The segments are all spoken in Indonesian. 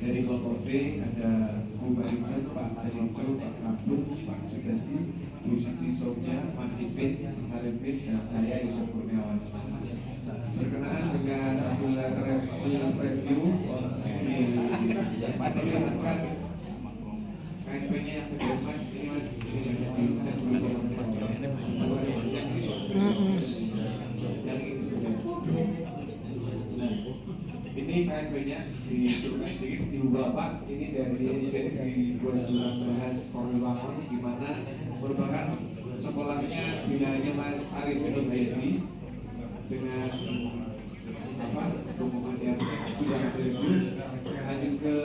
dari kelompok B ada Bu Marijan, Pak Tedinco, Pak Kabun, Pak Sugesti, Bu Siti Sofia, Mas Ipin, Mas Arifin, dan saya Yusuf Kurniawan. Berkenaan dengan hasil review diperlihatkan KSP-nya yang kedua Mas, ini Mas, ini dicek dulu ini KSP-nya diturunkan sedikit di Bapak, ini dari Buat Jurang Bahas Formil Bangun, di mana merupakan sekolahnya binanya Mas Arifin Hayati dengan dokumen yang sudah ada itu. Lanjut ke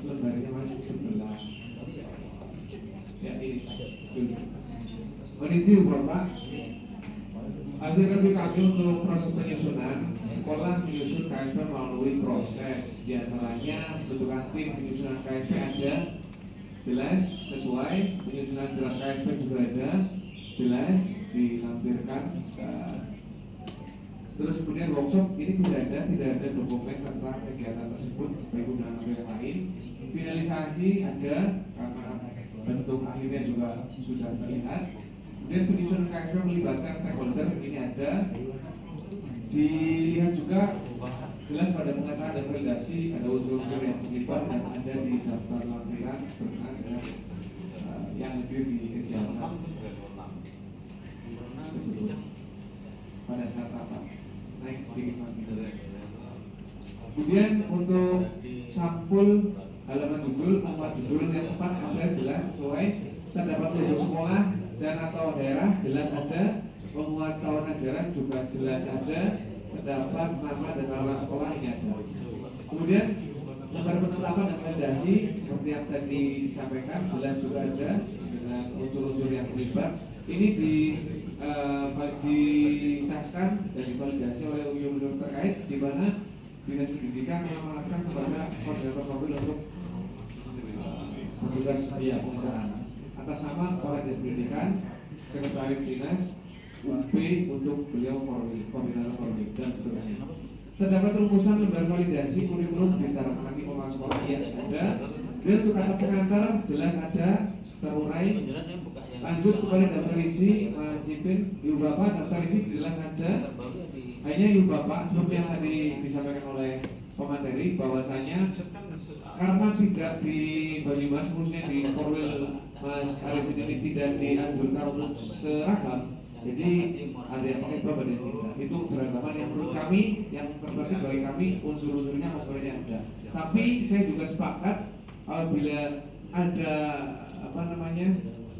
lembarnya Mas sebelah. Ya ini. Kondisi Bapak, hasil review kami untuk proses penyusunan sekolah menyusun KSP melalui proses, diantaranya bentukan tim penyusunan KSP ada jelas sesuai, penyusunan draft KSP juga ada jelas dilampirkan. Terus kemudian workshop ini tidak ada dokumen tentang kegiatan tersebut baik dengan yang lain. Finalisasi ada karena bentuk akhirnya juga sudah terlihat. Kemudian penyusunan KSP melibatkan stakeholder ini ada. Dilihat juga jelas pada pengesahan dan validasi ada unsur-unsur yang terlibat dan ada di daftar lampiran berkenaan dengan yang hadir di kegiatan tersebut pada saat rapat. Naik sedikit lagi. Kemudian untuk sampul halaman judul, tempat judul yang tepat ada jelas sesuai. Terdapat logo sekolah dan atau daerah jelas ada. Penguat tahun ajaran juga jelas ada. Terdapat nama dan alamat sekolah ini ada. Kemudian lembar penetapan dan validasi seperti yang tadi disampaikan jelas juga ada dengan unsur-unsur yang terlibat. Ini disahkan dan divalidasi oleh unsur terkait, di mana Dinas Pendidikan mengamanatkan kepada koordinator mobil untuk petugas pengesahan atas nama Kepala Dinas Pendidikan, Sekretaris Dinas, UP untuk beliau koordinator mobil dan seterusnya. Terdapat rumusan lembar validasi kurikulum ditandatangani kepala sekolah yang ada. Dan untuk kata pengantar jelas ada terurai. Lanjut kepada daftar isi Mas Ipin, Ibu Bapak daftar isi jelas ada. Hanya Ibu Bapak seperti yang tadi disampaikan oleh pemateri bahwasanya karena tidak di Banyumas khususnya di Korwil Mas Arifin ini tidak dianjurkan untuk seragam. Jadi ada yang pakai bab, ada yang tidak. Itu beragaman yang menurut kami yang terpenting bagi kami unsur-unsurnya maksudnya ada. Tapi saya juga sepakat apabila ada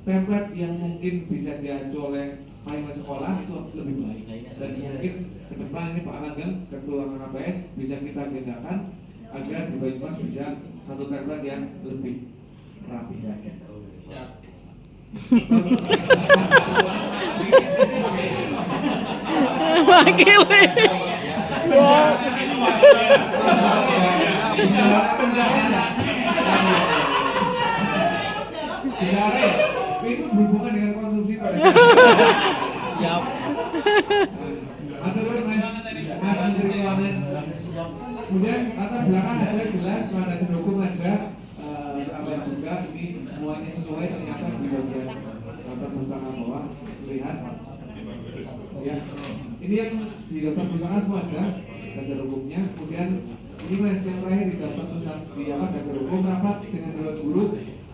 template yang mungkin bisa diacu oleh payung sekolah itu lebih baik. Dan mungkin ke depan ini Pak Langgeng Ketua KPS bisa kita agendakan agar di Banyumas bisa satu template yang lebih rapi. Wakil. Itu berhubungan dengan konsumsi pada siap. Atur Mas Menteri Keuangan. Kemudian latar belakang ada jelas, pada hukum ada juga ini semuanya sesuai ternyata di bagian perpustakaan bawah lihat ya ini yang di daftar perpustakaan semua ada dasar hukumnya. Kemudian ini Mas yang terakhir di daftar perpustakaan di dasar hukum rapat dengan dewan guru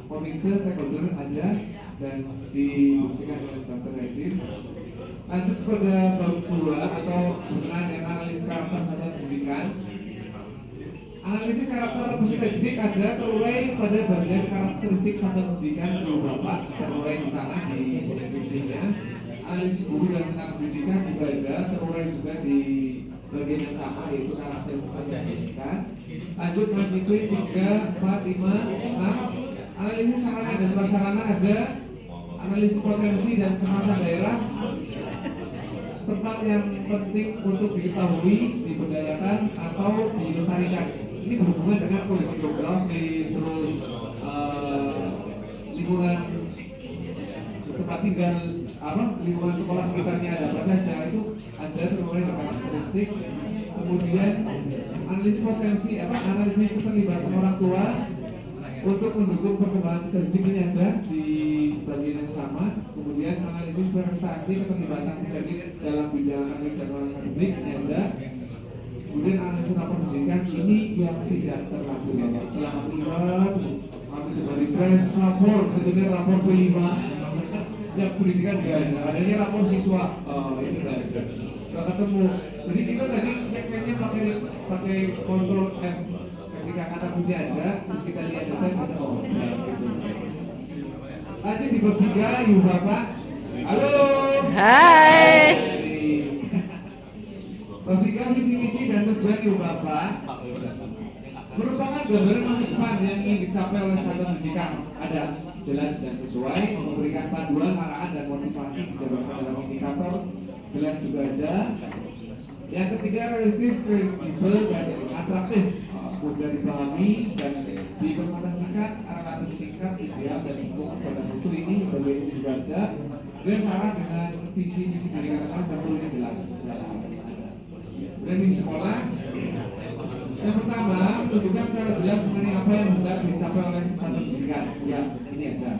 komite stakeholder ada dan dibuktikan oleh daftar hadir. Lanjut pada bab 2 atau berkenaan dengan analisis karakter satuan pendidikan. Analisis karakter peserta didik ada terurai pada bagian karakteristik satuan pendidikan Ibu Bapak, terurai di sana di deskripsinya. Analisis guru dan tenaga pendidikan juga ada, terurai juga di bagian yang sama yaitu karakteristik satuan pendidikan. Lanjut Mas Ipin 3, 4, 5, 6. Analisis sarana dan prasarana ada, analisis potensi dan semasa daerah tempat yang penting untuk diketahui, diberdayakan atau dilestarikan. Ini berhubungan dengan kondisi geografis, terus lingkungan tempat tinggal, lingkungan sekolah sekitarnya ada apa saja, itu ada terurai karakteristik. kemudian analisis keterlibatan orang tua untuk mendukung perkembangan terdidik ini ada di bagian yang sama. Kemudian analisis prestasi keterlibatan terdidik dalam bidang dan akademik ini ada. Kemudian analisis rapor pendidikan ini yang tidak terlalu banyak. Setelah melihat kami coba refresh rapor, tentunya rapor P5 yang pendidikan gak ada, adanya rapor siswa. Ini gak ada, gak ketemu. Jadi kita tadi segmennya pakai kontrol F. Ketika kata kunci ada, terus kita lihat data ada Nanti di bab 3, Ibu Bapak. Halo. Hai. Bab 3 visi-misi dan tujuan Ibu Bapak merupakan gambaran masa depan yang ingin dicapai oleh satuan pendidikan. Ada jelas dan sesuai, memberikan panduan, arahan dan motivasi dijabarkan dalam indikator. Jelas juga ada. Yang ketiga, realistis, kredibel dan atraktif, mudah dipahami dan diimplementasikan, arahan singkat, ideal dan mendukung pada mutu ini berbagai juga ada. Dan syarat dengan visi-misi pendidikan dan perlunya jelas. Dan di sekolah, yang pertama, menunjukkan secara jelas mengenai apa yang hendak dicapai oleh satuan pendidikan. Ya, ini ada.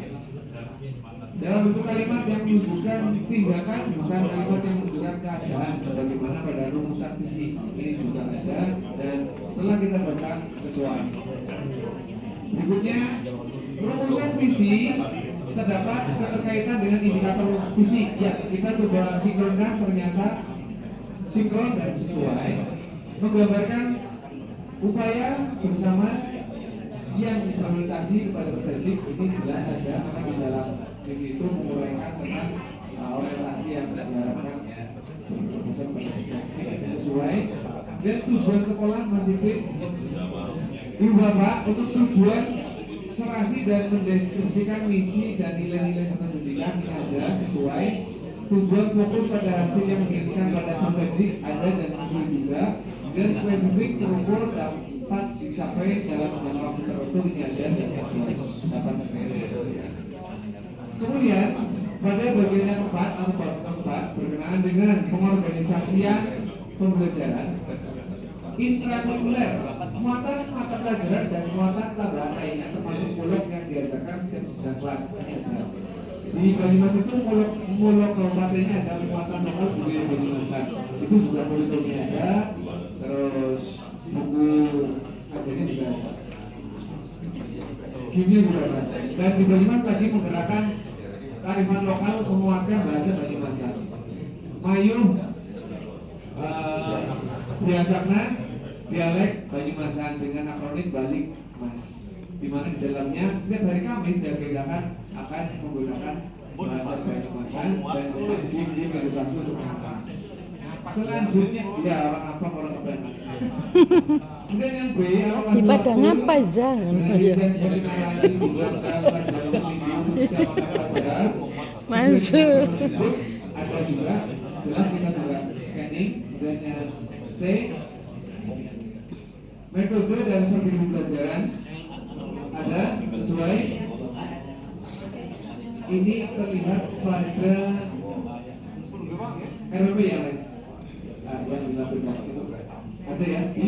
Dalam bentuk kalimat yang menunjukkan tindakan, bukan kalimat yang menunjukkan keadaan. Bagaimana pada rumusan visi ini juga ada. Dan setelah kita baca sesuai. Berikutnya, rumusan visi terdapat keterkaitan dengan indikator visi. Ya, kita coba sinkronkan, ternyata sinkron dan sesuai, menggambarkan upaya bersama yang diimplementasi kepada peserta didik. Ini jelas ada di dalam visi itu menguraikan tentang orientasi yang diharapkan sesuai. Dan tujuan sekolah masih Ibu Bapak untuk tujuan serasi dan mendeskripsikan misi dan nilai-nilai satuan pendidikan ini ada sesuai. Tujuan fokus pada hasil yang diinginkan pada peserta ada dan sesuai juga. Dan spesifik terukur dapat dicapai dalam jangka waktu tertentu ini ada dan sesuai dapat. Kemudian pada bagian yang keempat atau bab keempat berkenaan dengan pengorganisasian pembelajaran intrakurikuler, muatan mata pelajaran dan muatan tambahan lainnya termasuk mulok yang diajarkan setiap jenjang kelas. Di Banyumas itu mulok kabupatennya ada muatan lokal budaya Banyumasan. Itu juga kurikulumnya ada, terus buku ajarnya juga ada. Kimia juga ada. Dan di Banyumas lagi menggerakkan kearifan lokal menguatkan bahasa Banyumasan. Mayu biasanya dialek Banyumasan dengan akronim balik mas, di mana di dalamnya setiap hari Kamis dan kegiatan akan menggunakan bahasa Banyumasan dan game edukasi untuk anak. Selanjutnya ya orang kebanyakan. Kemudian yang B, Di Padang apa jangan? Masuk. Ada juga jelas kita juga scanning. Kemudian yang C, metode dan strategi pembelajaran ada sesuai. Ini terlihat pada RWP ya guys. Yang dilakukan ada ya di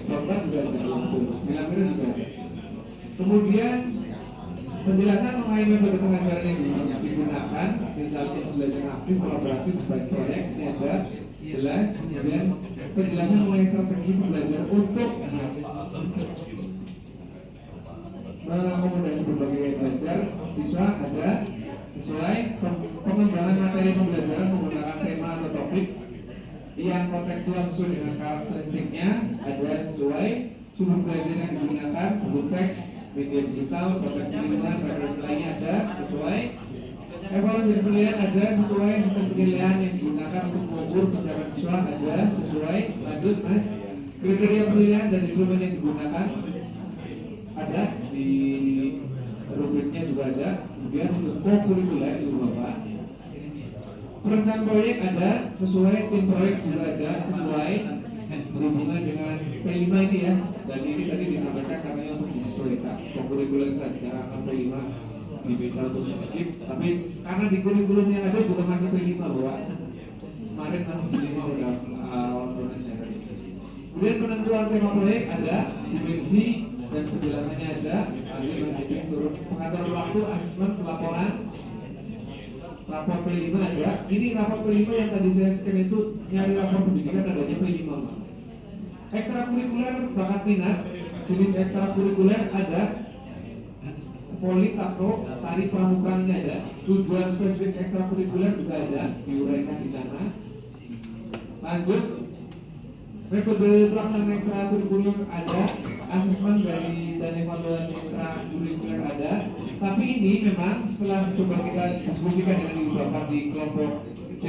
Bapak juga ada dilakukan juga. Kemudian penjelasan mengenai metode pengajaran yang digunakan, misalnya pembelajaran aktif, kolaboratif, berbasis proyek ini ada jelas. Kemudian penjelasan mengenai strategi pembelajaran untuk mengakomodasi berbagai belajar siswa ada sesuai. Pengembangan materi pembelajaran menggunakan tema atau topik yang kontekstual sesuai dengan karakteristiknya ada sesuai. Sumber belajar yang digunakan bentuk teks, media digital, konteks lingkungan, referensi lainnya ada sesuai. Evaluasi dan penilaian ada sesuai. Sistem penilaian yang digunakan untuk mengukur pencapaian siswa ada sesuai. Lanjut mas, kriteria penilaian dan instrumen yang digunakan ada di rubriknya juga ada. Kemudian untuk co-kurikuler itu Bapak. Perencanaan proyek ada sesuai, tim proyek juga ada sesuai. Berhubungan dengan P5 ini ya. Dan ini tadi disampaikan karena untuk disesuaikan co-kurikuler saja karena P5 diminta untuk skip. Tapi karena di kurikulum yang ada juga masih P5 Bapak. kemarin masih di program online acara. Kemudian penentuan tema proyek ada, dimensi dan penjelasannya ada, turun pengaturan waktu, asesmen, pelaporan, rapor P5 ada. Ini rapor P5 yang tadi saya scan itu nyari rapor pendidikan adanya P5. Ekstrakurikuler bakat minat, jenis ekstrakurikuler ada voli, takraw, tari pramukanya ada. Tujuan spesifik ekstrakurikuler juga ada, diuraikan di sana. Lanjut, metode pelaksanaan ekstrakurikuler ada, asesmen dari dan evaluasi ekstrakurikuler ada. Tapi ini memang setelah coba kita diskusikan dengan ibu bapak di kelompok D,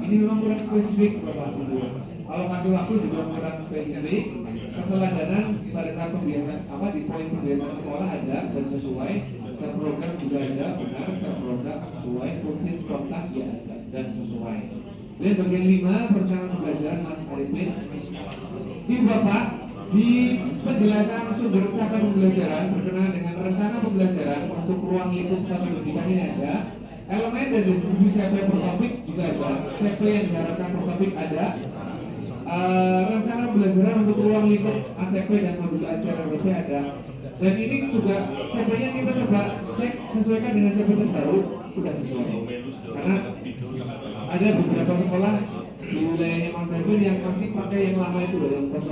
ini memang kurang spesifik bapak ibu. Kalau kasih waktu juga kurang spesifik. Keteladanan pada saat pembiasaan di poin pembiasaan sekolah ada dan sesuai, terprogram juga ada benar, terprogram sesuai, rutin spontan ya ada dan sesuai. Dan bagian 5 perencanaan pembelajaran Mas Arifin. Ibu bapak di penjelasan sumber capaian pembelajaran berkenaan dengan rencana pembelajaran untuk ruang lingkup satu pendidikan ini ada. Elemen dan distribusi CP per topik juga ada. CP yang diharapkan per topik ada. Rencana pembelajaran untuk ruang lingkup ATP dan modul acara BP ada. Dan ini juga CP-nya kita coba cek sesuaikan dengan CP terbaru, sudah sesuai. Karena ada beberapa sekolah di wilayahnya Mas Arifin yang masih pakai yang lama itu loh, yang 002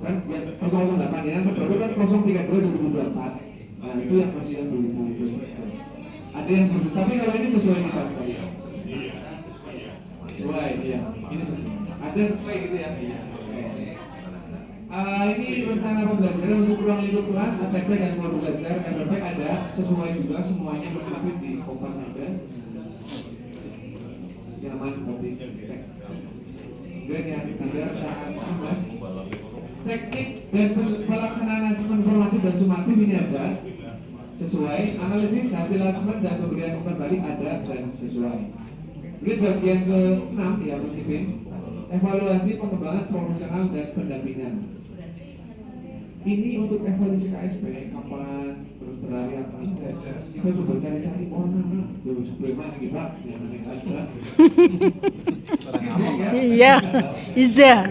kan ya 008 ya, terbaru kan 032 2024. Nah itu yang masih yang dulu. Ada yang seperti, tapi kalau ini sesuai nih Pak saya. Sesuai ya, ini sesuai. Ada sesuai gitu ya. Ini rencana pembelajaran untuk ruang lingkup kelas, ATP dan modul belajar, MPP ada, sesuai juga semuanya berkapit di kompas saja. Nyaman nanti cek. Dan yang ada sangat teknik dan pelaksanaan asesmen formatif dan sumatif ini ada sesuai, analisis hasil asesmen dan pemberian umpan balik ada dan sesuai. Kemudian bagian ke-6 ya Presiden, evaluasi pengembangan profesional dan pendampingan. Ini untuk evaluasi KSP kapan terus berlari apa kita coba cari-cari mana sebelumnya kita yang ada. Iya, Iza.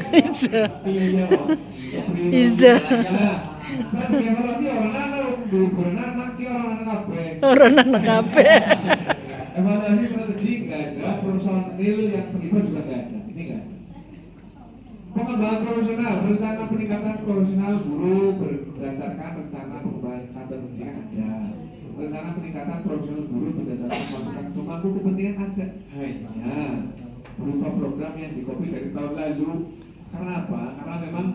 Saya evaluasi orang anak kafe. Evaluasi strategi nggak ada, personil yang terlibat juga nggak ada. Ini nggak ada. Pengembangan profesional, rencana peningkatan profesional guru berdasarkan rencana pengembangan satuan pendidikan ada. Rencana peningkatan profesional guru berdasarkan masukan pemangku kepentingan ada. Hanya berupa program yang dikopi dari tahun lalu. Karena apa? Karena memang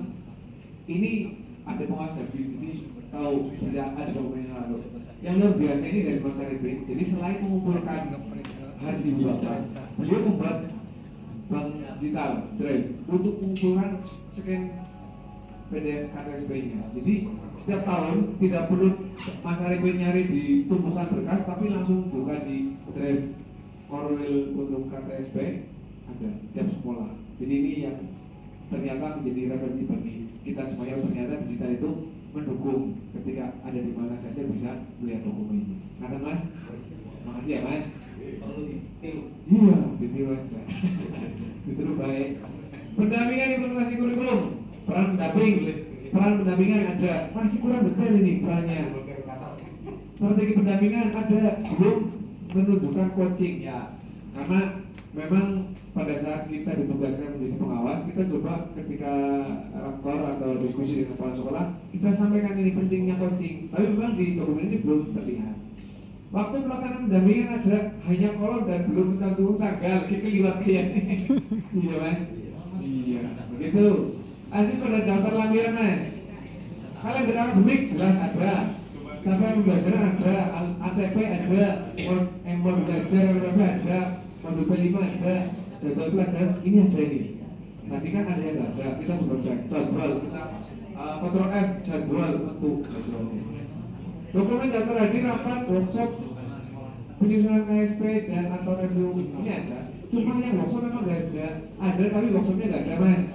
ini ada pengawas dari jadi tahu bisa ada dokumen yang lalu. Yang luar biasa ini dari Mas Arifin. Jadi selain mengumpulkan hari di bapak, beliau membuat bank digital drive untuk mengumpulkan scan PDF KTSP-nya. Jadi setiap tahun tidak perlu Mas Arifin nyari di tumpukan berkas, tapi langsung buka di drive Orwell untuk KTSP ada tiap sekolah. Jadi ini yang ternyata menjadi referensi bagi kita semuanya. Ternyata digital itu mendukung ketika ada di mana saja bisa melihat dokumen ini. Karena Mas, makasih ya Mas. Iya, ditiru aja. Ditiru baik. Pendampingan implementasi kurikulum, peran pendamping, peran pendampingan ada, masih kurang detail ini perannya. Strategi pendampingan ada, belum menunjukkan coaching ya. Karena memang pada saat kita ditugaskan menjadi pengawas, kita coba ketika rakor atau diskusi dengan kepala sekolah, kita sampaikan ini pentingnya coaching. Tapi memang di dokumen ini belum terlihat. Waktu pelaksanaan pendampingan ada hanya kolom dan belum mencantumkan tanggal. Kita liwat ya. Iya Mas. Iya. Begitu. Antis pada daftar lampiran Mas. Kalender akademik jelas ada. Capaian pembelajaran ada. ATP ada. Modul belajar ada. Modul P5 ada. Jadwal pelajaran ini ada ini. Tadi kan ada yang nggak ada. Kita coba cek jadwal. Kita Ctrl F jadwal untuk jadwalnya. Dokumen daftar hadir rapat workshop penyusunan KSP dan atau review ini ada. Cuma yang workshop memang nggak ada, tapi workshopnya nggak ada Mas.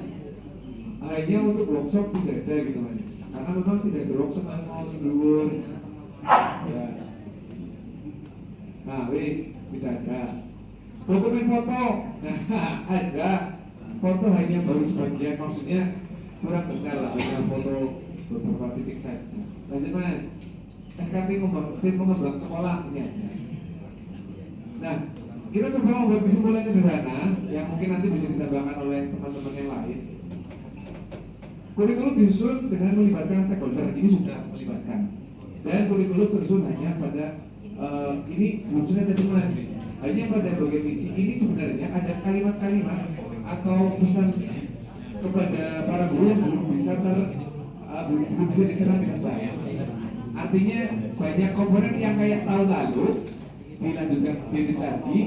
Hanya untuk workshop tidak ada gitu Mas. Karena memang tidak ada workshop yang mau dulu. Ya. Nah wis tidak ada. Dokumen foto, nah ada foto hanya baru sebagian, maksudnya kurang benar lah, hanya foto beberapa titik saja. Lanjut mas, SKP pengembang sekolah sini ada. Nah, kita coba membuat kesimpulan sederhana yang mungkin nanti bisa ditambahkan oleh teman-teman yang lain. Kurikulum disusun dengan melibatkan stakeholder, ini sudah melibatkan. Dan kurikulum tersusun hanya pada ini belum sudah ada mas, hanya pada bagian misi. Ini sebenarnya ada kalimat-kalimat atau pesan kepada para guru yang belum bisa belum bisa dicerna dengan baik. Artinya banyak komponen yang kayak tahun lalu dilanjutkan dari tadi